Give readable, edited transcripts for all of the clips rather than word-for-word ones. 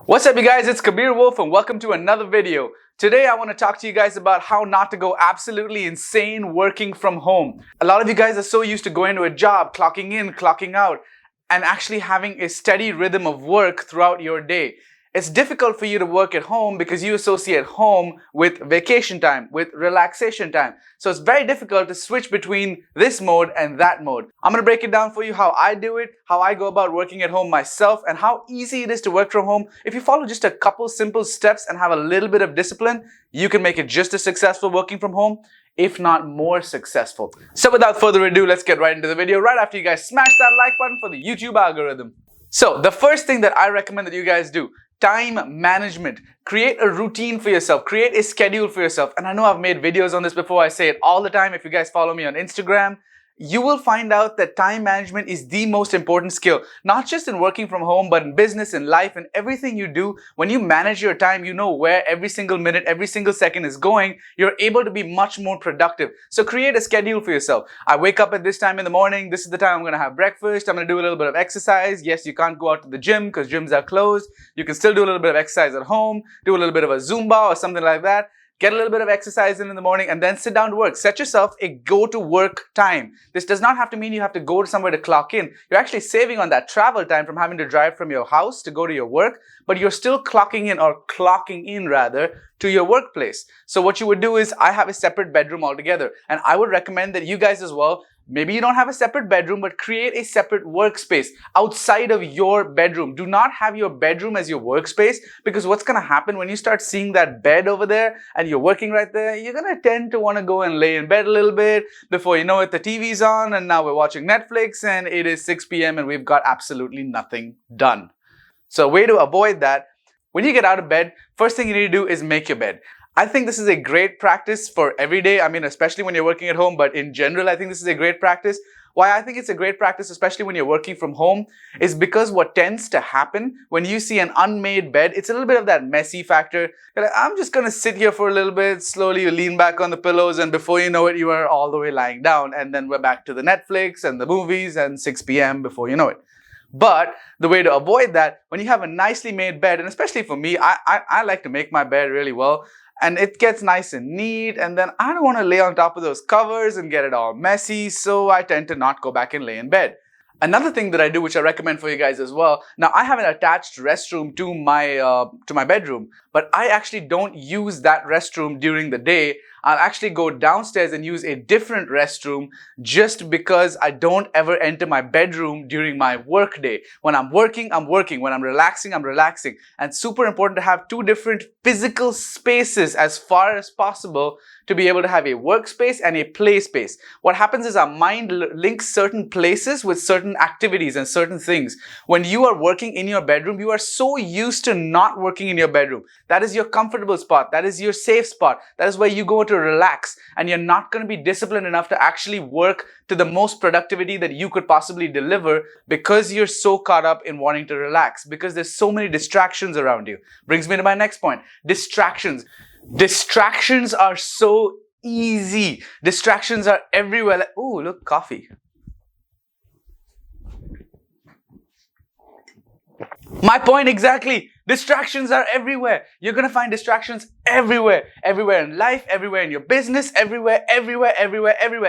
What's up you guys, it's Kabir Wolf and welcome to another video. Today I want to talk to you guys about how not to go absolutely insane working from home. A lot of you guys are so used to going to a job, clocking in, clocking out, and actually having a steady rhythm of work throughout your day. It's difficult for you to work at home because you associate home with vacation time, with relaxation time. So it's very difficult to switch between this mode and that mode. I'm going to break it down for you how I do it, how I go about working at home myself, and how easy it is to work from home. If you follow just a couple simple steps and have a little bit of discipline, you can make it just as successful working from home, if not more successful. So without further ado, let's get right into the video right after you guys smash that like button for the YouTube algorithm. So the first thing that I recommend that you guys do, time management. Create a routine for yourself. Create a schedule for yourself. And I know I've made videos on this before. I say it all the time. If you guys follow me on Instagram, you will find out that time management is the most important skill, not just in working from home, but in business, in life, and everything you do. When you manage your time, you know where every single minute, every single second is going. You're able to be much more productive. So create a schedule for yourself. I wake up at this time in the morning. This is the time I'm going to have breakfast. I'm going to do a little bit of exercise. Yes, you can't go out to the gym because gyms are closed. You can still do a little bit of exercise at home, do a little bit of a Zumba or something like that. Get a little bit of exercise in the morning and then sit down to work. Set yourself a go to work time. This does not have to mean you have to go to somewhere to clock in. You're actually saving on that travel time from having to drive from your house to go to your work, but you're still clocking in, or clocking in rather, to your workplace. So what you would do is, I have a separate bedroom altogether, and I would recommend that you guys as well, maybe you don't have a separate bedroom, but create a separate workspace outside of your bedroom. Do not have your bedroom as your workspace, because what's going to happen when you start seeing that bed over there and you're working right there, you're going to tend to want to go and lay in bed a little bit. Before you know it, the TV's on and now we're watching Netflix and it is 6 p.m. and we've got absolutely nothing done. So a way to avoid that, when you get out of bed, first thing you need to do is make your bed. I think this is a great practice for every day. I mean, especially when you're working at home, but in general, I think this is a great practice. Why I think it's a great practice, especially when you're working from home, is because what tends to happen when you see an unmade bed, it's a little bit of that messy factor. You're like, I'm just going to sit here for a little bit. Slowly you lean back on the pillows and before you know it, you are all the way lying down. And then we're back to the Netflix and the movies and 6 p.m. before you know it. But the way to avoid that, when you have a nicely made bed, and especially for me, I like to make my bed really well. And it gets nice and neat, and then I don't want to lay on top of those covers and get it all messy, so I tend to not go back and lay in bed. Another thing that I do, which I recommend for you guys as well, now I have an attached restroom to my bedroom, but I actually don't use that restroom during the day. I'll actually go downstairs and use a different restroom just because I don't ever enter my bedroom during my work day. When I'm working, I'm working. When I'm relaxing, I'm relaxing. And super important to have two different physical spaces as far as possible to be able to have a workspace and a play space. What happens is our mind links certain places with certain activities and certain things. When you are working in your bedroom, you are so used to not working in your bedroom. That is your comfortable spot. That is your safe spot. That is where you go to relax, and you're not going to be disciplined enough to actually work to the most productivity that you could possibly deliver because you're so caught up in wanting to relax, because there's so many distractions around you. Brings me to my next point. Distractions. Distractions are so easy. Distractions are everywhere. Like, ooh, look, coffee. My point exactly. Distractions are everywhere. You're going to find distractions everywhere. Everywhere in life, everywhere in your business, everywhere,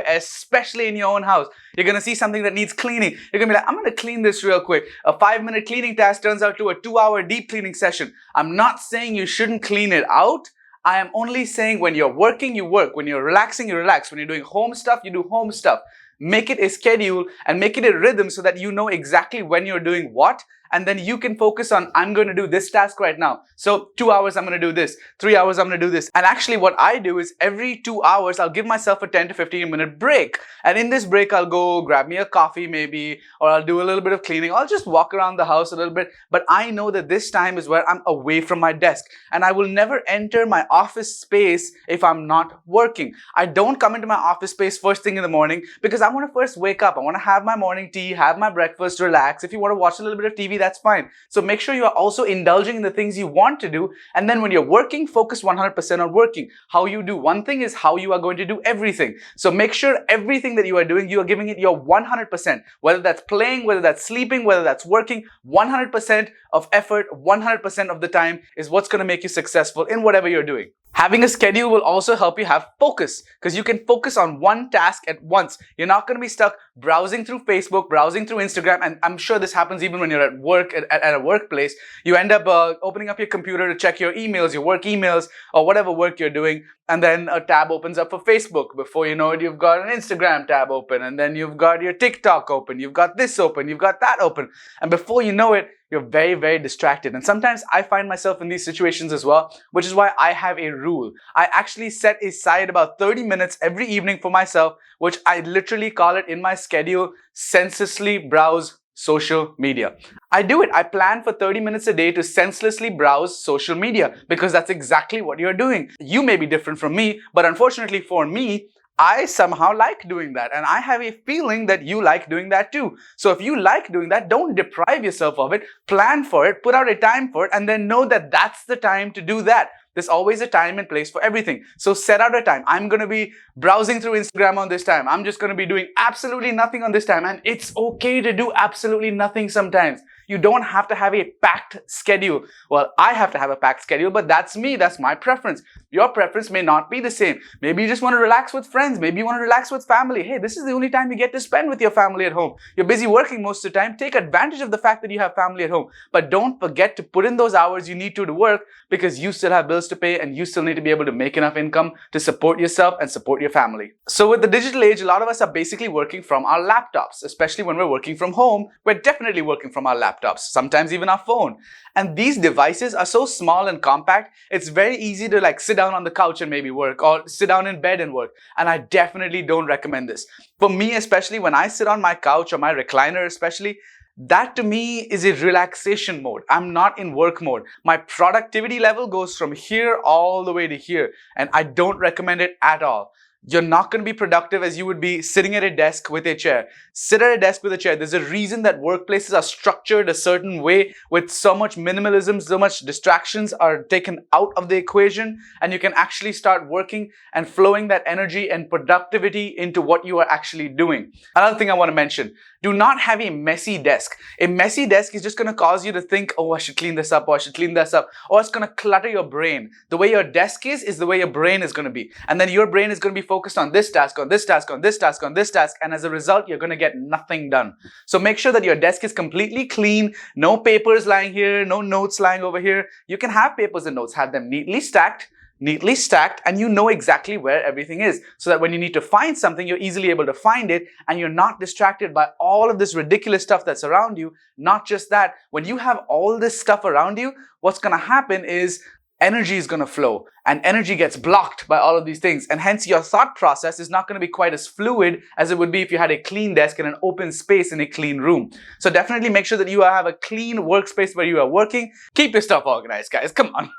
especially in your own house. You're going to see something that needs cleaning. You're going to be like, I'm going to clean this real quick. A 5-minute cleaning task turns out to a 2-hour deep cleaning session. I'm not saying you shouldn't clean it out. I am only saying when you're working, you work. When you're relaxing, you relax. When you're doing home stuff, you do home stuff. Make it a schedule and make it a rhythm so that you know exactly when you're doing what. And then you can focus on, I'm going to do this task right now. So 2 hours, I'm going to do this. 3 hours, I'm going to do this. And actually what I do is every 2 hours, I'll give myself a 10 to 15 minute break. And in this break, I'll go grab me a coffee maybe, or I'll do a little bit of cleaning. I'll just walk around the house a little bit. But I know that this time is where I'm away from my desk. And I will never enter my office space if I'm not working. I don't come into my office space first thing in the morning because I want to first wake up. I want to have my morning tea, have my breakfast, relax. If you want to watch a little bit of TV, that's fine. So make sure you are also indulging in the things you want to do. And then when you're working, focus 100% on working. How you do one thing is how you are going to do everything. So make sure everything that you are doing, you are giving it your 100%. Whether that's playing, whether that's sleeping, whether that's working, 100% of effort, 100% of the time is what's going to make you successful in whatever you're doing. Having a schedule will also help you have focus, because you can focus on one task at once. You're not going to be stuck browsing through Facebook, browsing through Instagram, and I'm sure this happens even when you're at work, at a workplace. You end up opening up your computer to check your emails, your work emails, or whatever work you're doing, and then a tab opens up for Facebook. Before you know it, you've got an Instagram tab open, and then you've got your TikTok open, you've got this open, you've got that open, and before you know it, you're very, very distracted. And sometimes I find myself in these situations as well, which is why I have a rule. I actually set aside about 30 minutes every evening for myself, which I literally call it in my schedule, senselessly browse social media. I do it. I plan for 30 minutes a day to senselessly browse social media, because that's exactly what you're doing. You may be different from me, but unfortunately for me, I somehow like doing that, and I have a feeling that you like doing that too. So if you like doing that, don't deprive yourself of it. Plan for it, put out a time for it, and then know that that's the time to do that. There's always a time and place for everything. So set out a time. I'm going to be browsing through Instagram on this time. I'm just going to be doing absolutely nothing on this time. And it's okay to do absolutely nothing sometimes. You don't have to have a packed schedule. Well, I have to have a packed schedule, but that's me. That's my preference. Your preference may not be the same. Maybe you just want to relax with friends. Maybe you want to relax with family. Hey, this is the only time you get to spend with your family at home. You're busy working most of the time. Take advantage of the fact that you have family at home. But don't forget to put in those hours you need to work, because you still have bills to pay and you still need to be able to make enough income to support yourself and support your family. So with the digital age, a lot of us are basically working from our laptops, especially when we're working from home. We're definitely working from our laptops, sometimes even our phone. And these devices are so small and compact, it's very easy to sit down on the couch and maybe work, or sit down in bed and work. And I definitely don't recommend this. For me, especially when I sit on my couch or my recliner especially, that to me is a relaxation mode. I'm not in work mode. My productivity level goes from here all the way to here, and I don't recommend it at all. You're not going to be productive as you would be sitting at a desk with a chair. Sit at a desk with a chair. There's a reason that workplaces are structured a certain way, with so much minimalism, so much distractions are taken out of the equation, and you can actually start working and flowing that energy and productivity into what you are actually doing. Another thing I want to mention, do not have a messy desk. A messy desk is just going to cause you to think, oh, I should clean this up, or I should clean this up, or it's going to clutter your brain. The way your desk is the way your brain is going to be. And then your brain is going to be focused on this task, on this task, on this task, on this task, and as a result, you're going to get nothing done. So make sure that your desk is completely clean, no papers lying here, no notes lying over here. You can have papers and notes, have them neatly stacked, and you know exactly where everything is, so that when you need to find something, you're easily able to find it, and you're not distracted by all of this ridiculous stuff that's around you. Not just that, when you have all this stuff around you, what's going to happen is energy is going to flow, and energy gets blocked by all of these things, and hence your thought process is not going to be quite as fluid as it would be if you had a clean desk in an open space in a clean room. So definitely make sure that you have a clean workspace where you are working. Keep your stuff organized, guys. Come on.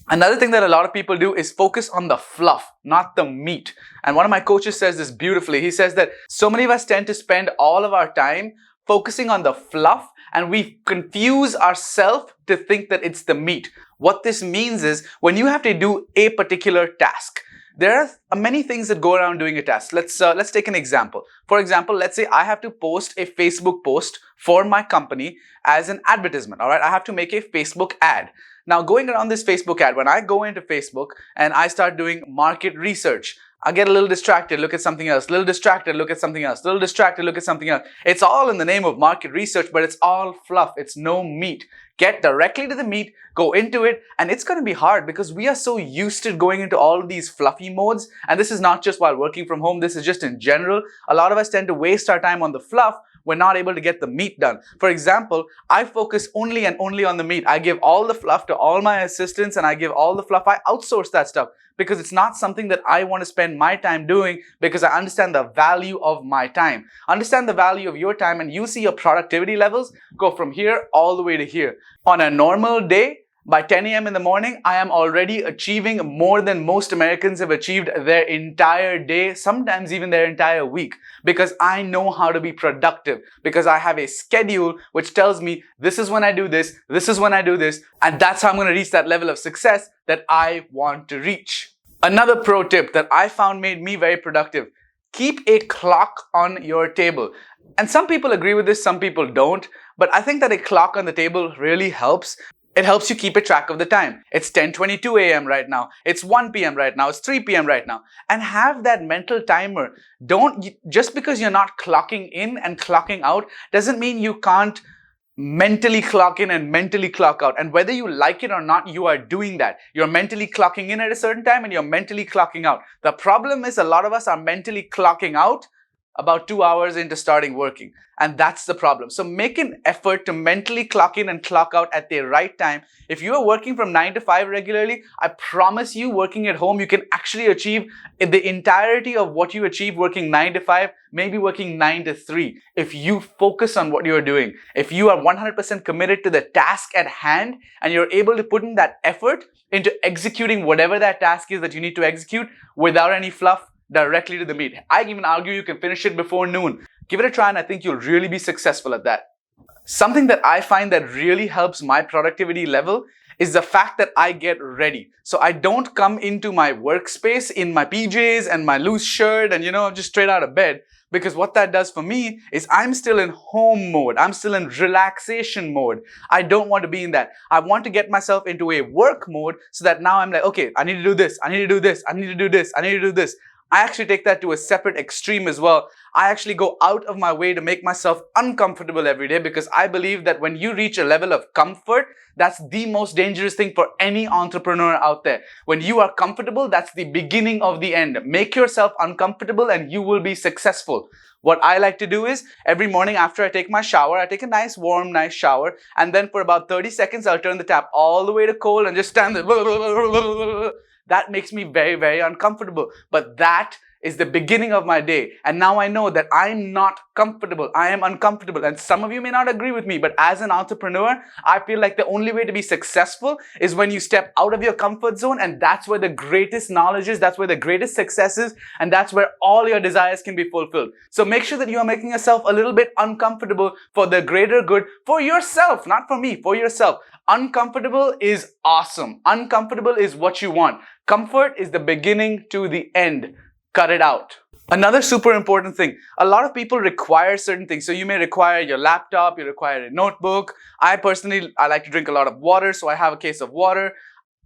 Another thing that a lot of people do is focus on the fluff, not the meat. And one of my coaches says this beautifully. He says that so many of us tend to spend all of our time focusing on the fluff, and we confuse ourselves to think that it's the meat. What this means is, when you have to do a particular task, there are many things that go around doing a task. Let's take an example. For example, let's say I have to post a Facebook post for my company as an advertisement. All right, I have to make a Facebook ad. Now, going around this Facebook ad, when I go into Facebook and I start doing market research, I get a little distracted, look at something else, little distracted, look at something else, little distracted, look at something else. It's all in the name of market research, but it's all fluff. It's no meat. Get directly to the meat, go into it, and it's going to be hard because we are so used to going into all of these fluffy modes. And this is not just while working from home, this is just in general. A lot of us tend to waste our time on the fluff. We're not able to get the meat done. For example, I focus only and only on the meat. I give all the fluff to all my assistants, and I give all the fluff. I outsource that stuff because it's not something that I want to spend my time doing, because I understand the value of my time. Understand the value of your time, and you see your productivity levels go from here all the way to here. On a normal day, By 10 a.m. in the morning, I am already achieving more than most Americans have achieved their entire day, sometimes even their entire week, because I know how to be productive, because I have a schedule which tells me this is when I do this, this is when I do this, and that's how I'm going to reach that level of success that I want to reach. Another pro tip that I found made me very productive: keep a clock on your table. And some people agree with this, some people don't, but I think that a clock on the table really helps. It helps you keep a track of the time. It's 10:22 a.m. right now. It's 1 p.m. right now. It's 3 p.m. right now. And have that mental timer. Just because you're not clocking in and clocking out doesn't mean you can't mentally clock in and mentally clock out. And whether you like it or not, you are doing that. You're mentally clocking in at a certain time and you're mentally clocking out. The problem is a lot of us are mentally clocking out about 2 hours into starting working. And that's the problem. So make an effort to mentally clock in and clock out at the right time. If you are working from 9 to 5 regularly, I promise you, working at home, you can actually achieve the entirety of what you achieve working 9 to 5, maybe working 9 to 3. If you focus on what you're doing, if you are 100% committed to the task at hand and you're able to put in that effort into executing whatever that task is that you need to execute without any fluff, directly to the meat. I even argue you can finish it before noon. Give it a try and I think you'll really be successful at that. Something that I find that really helps my productivity level is the fact that I get ready. So I don't come into my workspace in my PJs and my loose shirt and just straight out of bed, because what that does for me is I'm still in home mode. I'm still in relaxation mode. I don't want to be in that. I want to get myself into a work mode so that now I'm like, okay, I need to do this. I need to do this. I need to do this. I need to do this. I actually take that to a separate extreme as well. I actually go out of my way to make myself uncomfortable every day, because I believe that when you reach a level of comfort, that's the most dangerous thing for any entrepreneur out there. When you are comfortable, that's the beginning of the end. Make yourself uncomfortable and you will be successful. What I like to do is every morning after I take my shower, I take a nice warm, nice shower, and then for about 30 seconds, I'll turn the tap all the way to cold and just stand there. That makes me very, very uncomfortable. But that is the beginning of my day. And now I know that I'm not comfortable. I am uncomfortable. And some of you may not agree with me, but as an entrepreneur, I feel like the only way to be successful is when you step out of your comfort zone. And that's where the greatest knowledge is. That's where the greatest success is. And that's where all your desires can be fulfilled. So make sure that you are making yourself a little bit uncomfortable for the greater good, for yourself, not for me, for yourself. Uncomfortable is awesome. Uncomfortable is what you want. Comfort is the beginning to the end. Cut it out. Another super important thing, a lot of people require certain things. So you may require your laptop, you require a notebook. I like to drink a lot of water, so I have a case of water.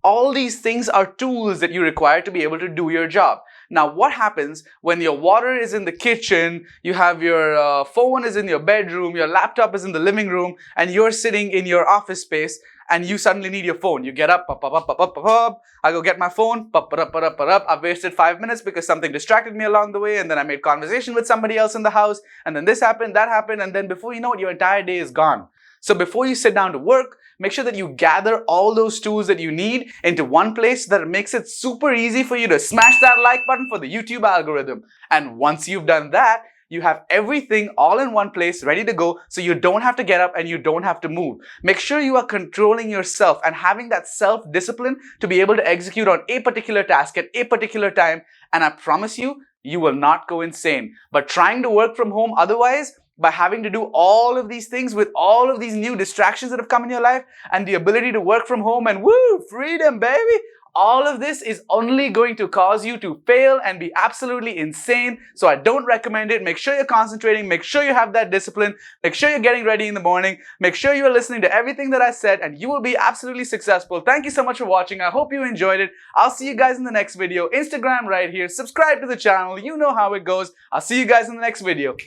All these things are tools that you require to be able to do your job. Now, what happens when your water is in the kitchen, you have your phone is in your bedroom, your laptop is in the living room, and you're sitting in your office space, and you suddenly need your phone. You get up, I go get my phone, I've wasted 5 minutes because something distracted me along the way, and then I made conversation with somebody else in the house, and then this happened, that happened, and then before you know it, your entire day is gone. So before you sit down to work, make sure that you gather all those tools that you need into one place that makes it super easy for you to smash that like button for the YouTube algorithm. And once you've done that, you have everything all in one place ready to go, so you don't have to get up and you don't have to move. Make sure you are controlling yourself and having that self-discipline to be able to execute on a particular task at a particular time. And I promise you, you will not go insane. But trying to work from home otherwise, by having to do all of these things with all of these new distractions that have come in your life and the ability to work from home and woo, freedom, baby. All of this is only going to cause you to fail and be absolutely insane. So I don't recommend it. Make sure you're concentrating. Make sure you have that discipline. Make sure you're getting ready in the morning. Make sure you're listening to everything that I said, and you will be absolutely successful. Thank you so much for watching. I hope you enjoyed it. I'll see you guys in the next video. Instagram right here. Subscribe to the channel. You know how it goes. I'll see you guys in the next video.